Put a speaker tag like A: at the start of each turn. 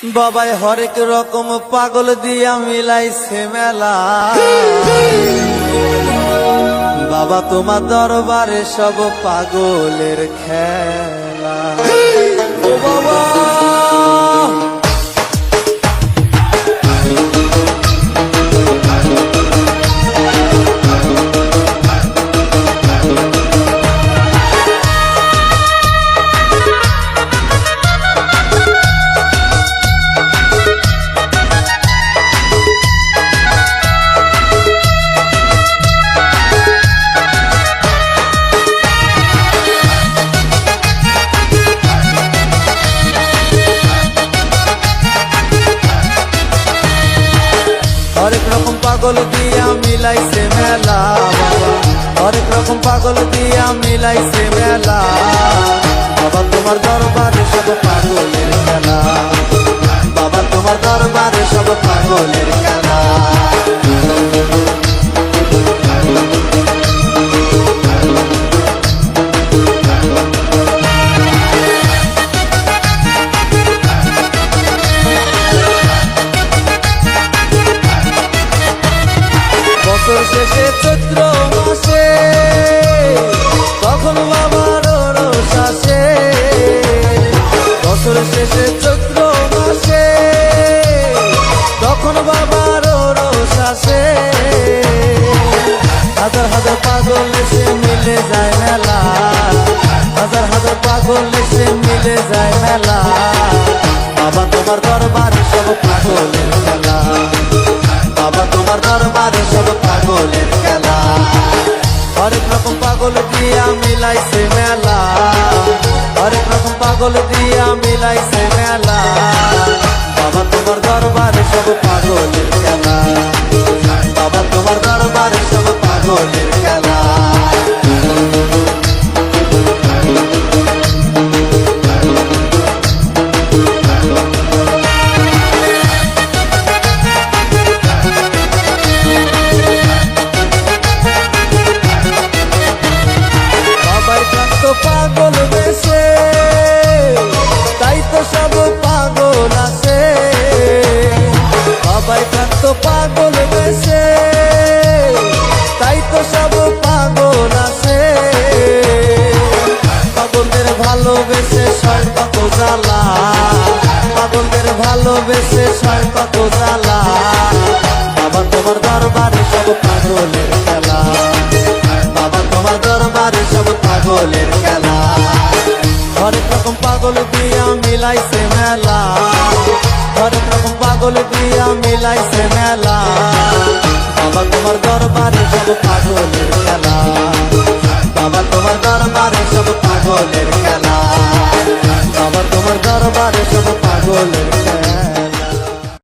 A: বাবাই হরেক রকম পাগল দিয়া মিলাইছে মেলা। বাবা তোমার দরবারে সব পাগলের খেলা। ও বাবা হরেক রকম পাগল দিয়া মিলাইছে মেলা। বাবা হরেক রকম পাগল দিয়া মিলাইছে মেলা। বাবা তোমার দরবারে সব পাগলের খেলা। বাবা তোমার দরবারে সব পাগলের খেলা। বছর শেষে চৈত্র মাসে তখন বাবার রোষ আসে। বছর শেষে চৈত্র মাসে তখন বাবার রোষ আসে। হাজার হাজার পাগল এসে মিলে যায় মেলা। হাজার হাজার পাগল এসে মিলে যায় মেলা। বাবা তোমার দরবারে সব পাগলের খেলা। বাবা তোমার দরবারে সব পাগলের খেলা। হরেক রকম পাগল দিয়া মিলাইছে মেলা। হরেক রকম পাগল দিয়া মিলাইছে মেলা। বাবা তোমার দরবারে সব পাগলের খেলা। বাবা তোমার দরবারে সব পাগলের খেলা। পাগল বেশে তাই তো সব পাগল আছে। বাবাই কান্ত পাগল বেশে তাই তো সব পাগল আছে। পাগলদের ভালোবেসে সয় কত জ্বালা। পাগলদের ভালোবেসে সয় কত জ্বালা। বাবা তোমার দরবারে সব পাগলের খেলা। বাবা তোমার দরবারে সব পাগলের খেলা। হরেক রকম পাগল দিয়া মিলাইছে মেলা। হরেক রকম পাগল দিয়া মিলাইছে মেলা। বাবা তোমার দরবারে সব পাগল